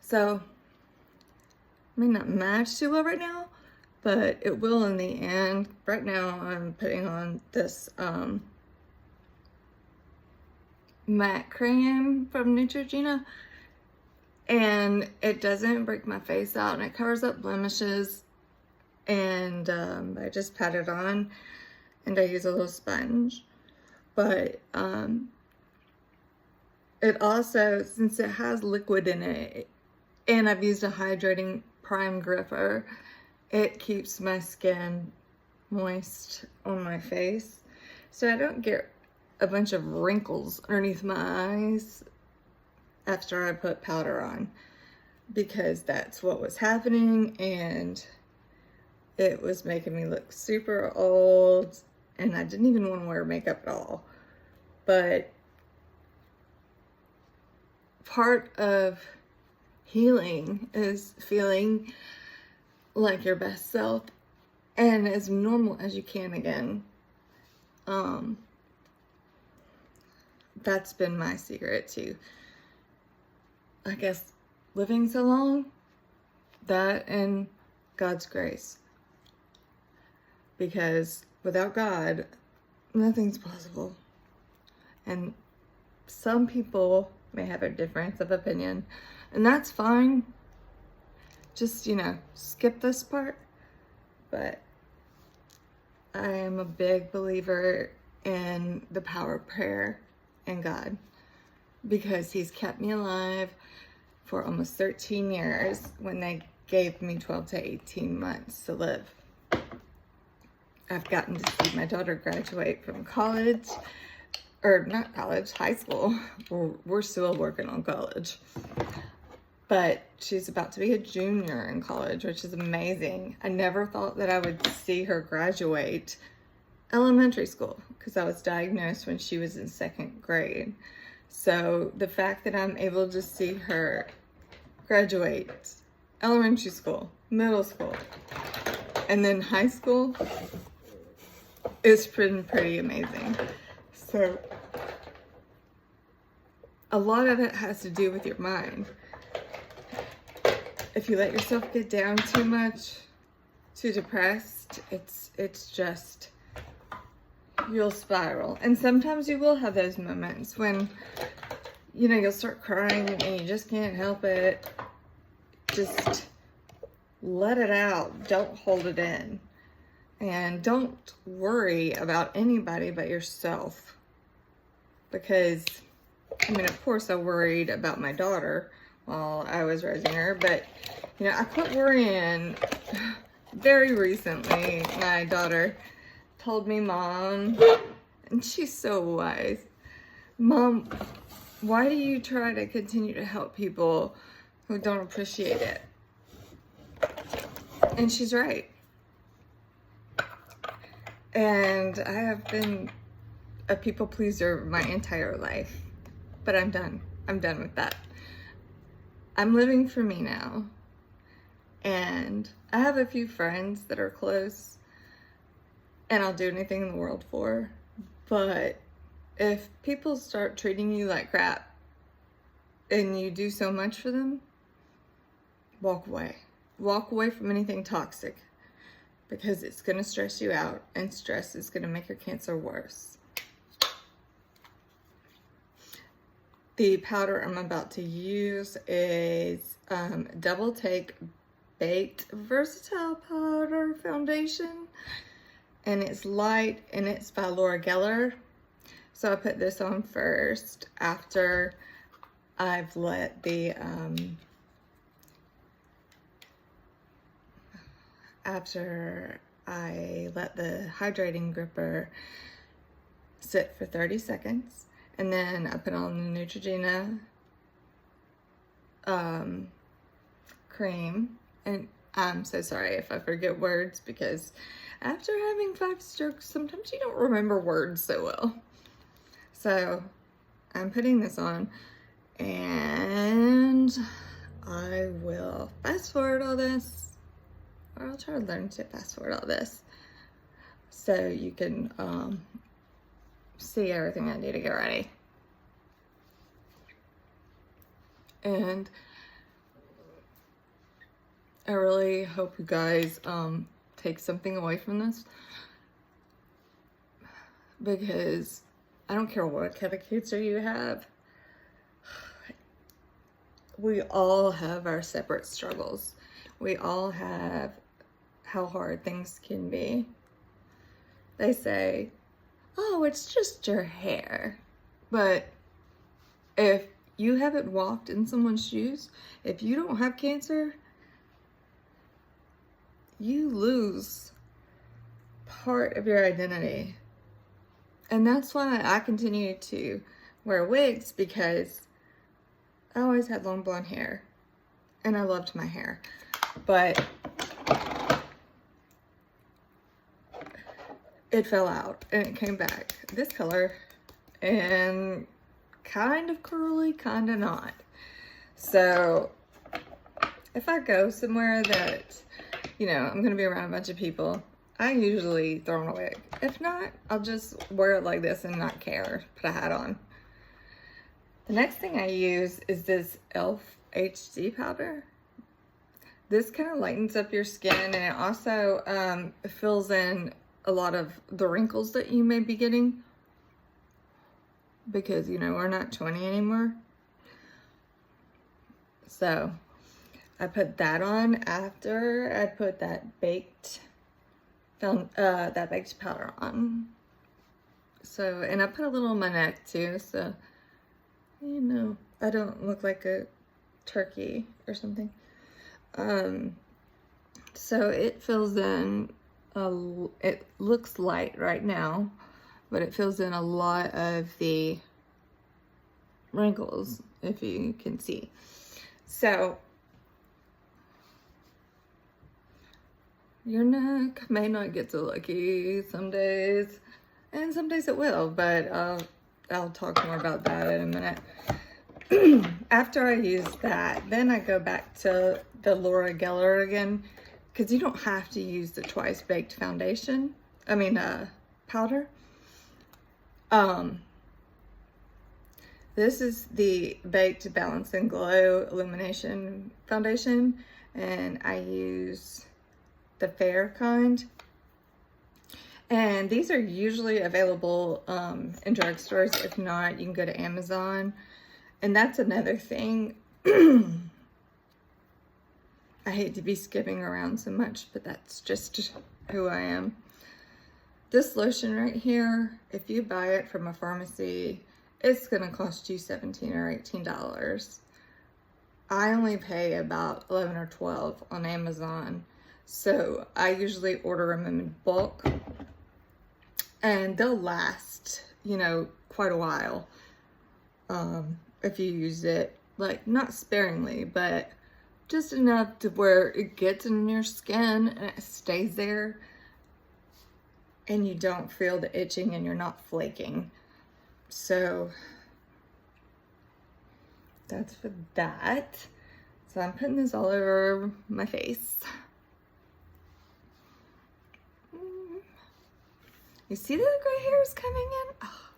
So, may not match too well right now, but it will in the end. Right now I'm putting on this matte cream from Neutrogena, and it doesn't break my face out, and it covers up blemishes, and I just pat it on, and I use a little sponge. But it also, since it has liquid in it, and I've used a hydrating prime gripper, it keeps my skin moist on my face, so I don't get a bunch of wrinkles underneath my eyes after I put powder on, because that's what was happening, and it was making me look super old, and I didn't even want to wear makeup at all. But part of healing is feeling like your best self and as normal as you can again. That's been my secret to, I guess, living so long. That and God's grace. Because without God, nothing's possible. And some people may have a difference of opinion, and that's fine. Just, skip this part. But I am a big believer in the power of prayer and God, because He's kept me alive for almost 13 years when they gave me 12 to 18 months to live. I've gotten to see my daughter graduate from college, or not college, high school. We're still working on college. But she's about to be a junior in college, which is amazing. I never thought that I would see her graduate elementary school, because I was diagnosed when she was in 2nd grade. So the fact that I'm able to see her graduate elementary school, middle school, and then high school, it's been pretty amazing. So a lot of it has to do with your mind. If you let yourself get down too much, too depressed, it's just, you'll spiral. And sometimes you will have those moments when, you'll start crying and you just can't help it. Just let it out. Don't hold it in. And don't worry about anybody but yourself. Because, of course I worried about my daughter while I was raising her, but, I quit worrying very recently. My daughter told me, Mom, and she's so wise, Mom, why do you try to continue to help people who don't appreciate it? And she's right. And I have been a people pleaser my entire life, but I'm done. I'm done with that. I'm living for me now. And I have a few friends that are close, and I'll do anything in the world for. But if people start treating you like crap and you do so much for them, walk away. Walk away from anything toxic, because it's going to stress you out, and stress is going to make your cancer worse. The powder I'm about to use is Double Take Baked Versatile Powder Foundation, and it's light, and it's by Laura Geller. So I put this on first after I've let the hydrating gripper sit for 30 seconds. And then I put on the Neutrogena cream. And I'm so sorry if I forget words, because after having 5 strokes, sometimes you don't remember words so well. So I'm putting this on, and I will fast forward all this, or I'll try to learn to fast forward all this, so you can see everything I do to get ready. And I really hope you guys take something away from this, because I don't care what kind of cancer you have, we all have our separate struggles. We all have how hard things can be. They say, oh, it's just your hair. But if you haven't walked in someone's shoes, if you don't have cancer, you lose part of your identity. And that's why I continue to wear wigs, because I always had long blonde hair and I loved my hair, but it fell out and it came back this color and kind of curly, kind of not. So if I go somewhere that, you know, I'm gonna be around a bunch of people, I usually throw on a wig. If not, I'll just wear it like this and not care, put a hat on. The next thing I use is this e.l.f. HD powder. This kind of lightens up your skin, and it also fills in a lot of the wrinkles that you may be getting, because, you know, we're not 20 anymore. So I put that on after I put that baked powder on. So, and I put a little on my neck too, so, you know, I don't look like a turkey or something. So it fills in, it looks light right now, but it fills in a lot of the wrinkles, if you can see. So your neck may not get so lucky some days, and some days it will, but I'll talk more about that in a minute. After I use that, then I go back to the Laura Geller again, because you don't have to use the twice baked foundation. I mean, powder. This is the Baked Balance and Glow Illumination Foundation, and I use the fair kind. And these are usually available in drugstores. If not, you can go to Amazon. And that's another thing. I hate to be skipping around so much, but that's just who I am. This lotion right here, if you buy it from a pharmacy, it's gonna cost you $17 or $18. I only pay about 11 or 12 on Amazon. So I usually order them in bulk, and they'll last, you know, quite a while. If you use it, like, not sparingly, but just enough to where it gets in your skin and it stays there, and you don't feel the itching and you're not flaking. So that's for that. So I'm putting this all over my face. You see the gray hairs coming in? Oh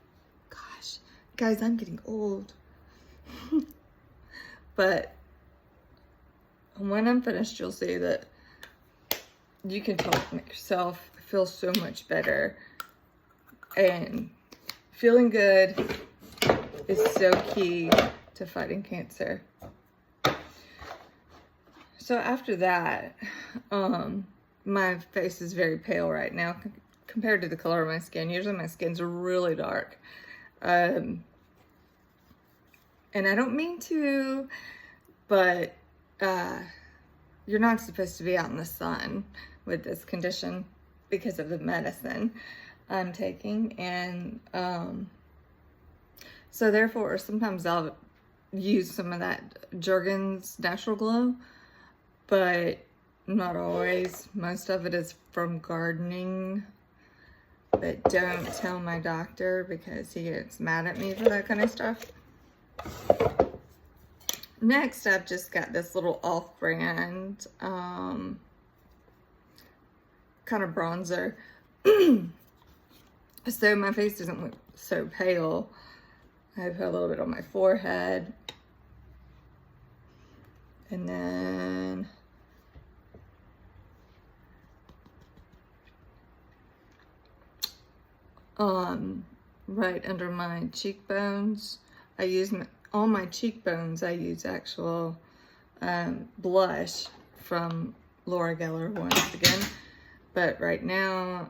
gosh, guys, I'm getting old. But when I'm finished, you'll see that you can make yourself feel so much better. And feeling good is so key to fighting cancer. So after that, my face is very pale right now compared to the color of my skin. Usually my skin's really dark. And I don't mean to, but you're not supposed to be out in the sun with this condition because of the medicine I'm taking. And so therefore, sometimes I'll use some of that Jergens Natural Glow, but not always. Most of it is from gardening. But don't tell my doctor, because he gets mad at me for that kind of stuff. Next, I've just got this little off-brand kind of bronzer. So my face doesn't look so pale. I put a little bit on my forehead. And then right under my cheekbones. I use on my cheekbones, I use actual blush from Laura Geller once again. But right now,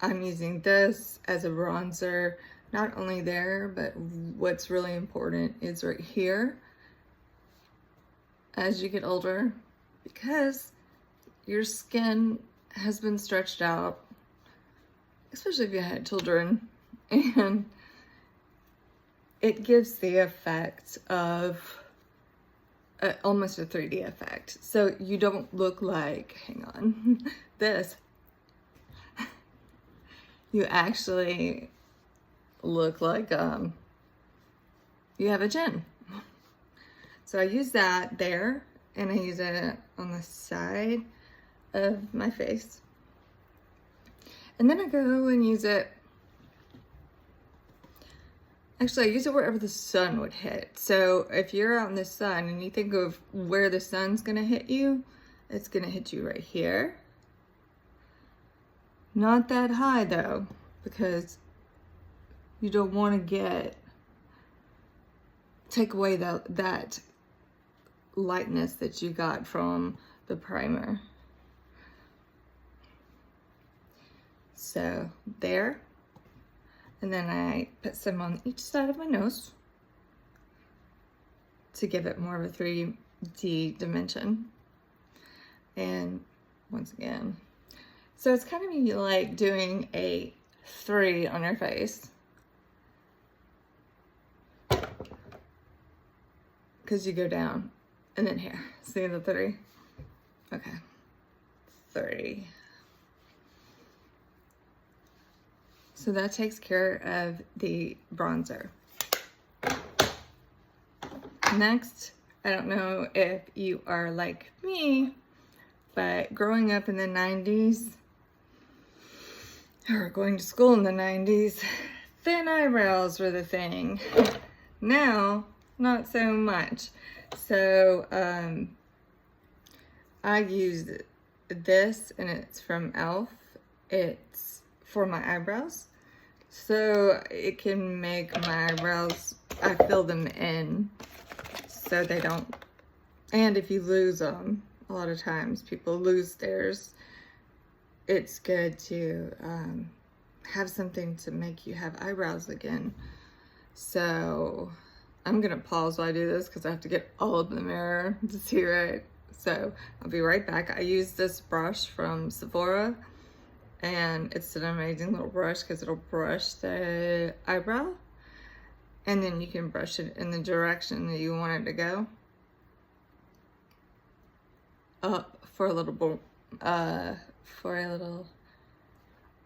I'm using this as a bronzer, not only there, but what's really important is right here as you get older, because your skin has been stretched out, especially if you had children, and it gives the effect of almost a 3D effect. So you don't look like, hang on, this. You actually look like you have a chin. So I use that there, and I use it on the side of my face. And then I go and use it, actually I use it wherever the sun would hit. So if you're out in the sun and you think of where the sun's gonna hit you, it's gonna hit you right here. Not that high though, because you don't want to take away that lightness that you got from the primer. So there, and then I put some on each side of my nose to give it more of a 3D dimension. And once again, so it's kind of like doing a 3 on your face, because you go down and then here, see the 3? Okay, 3. So that takes care of the bronzer. Next, I don't know if you are like me, but growing up in the 90s, or going to school in the 90s, thin eyebrows were the thing. Now, not so much. So, I use this, and it's from e.l.f. It's for my eyebrows. So it can make my eyebrows, I fill them in so they don't, and if you lose them, a lot of times people lose theirs, it's good to have something to make you have eyebrows again. So I'm gonna pause while I do this because I have to get all of the mirror to see right. So I'll be right back. I use this brush from Sephora, and it's an amazing little brush because it'll brush the eyebrow, and then you can brush it in the direction that you want it to go. Up for a little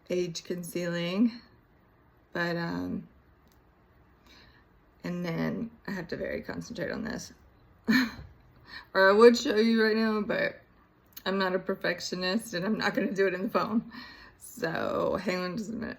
age concealing, but and then I have to very concentrate on this. Or I would show you right now, but I'm not a perfectionist and I'm not gonna do it in the phone. So hang on just a minute.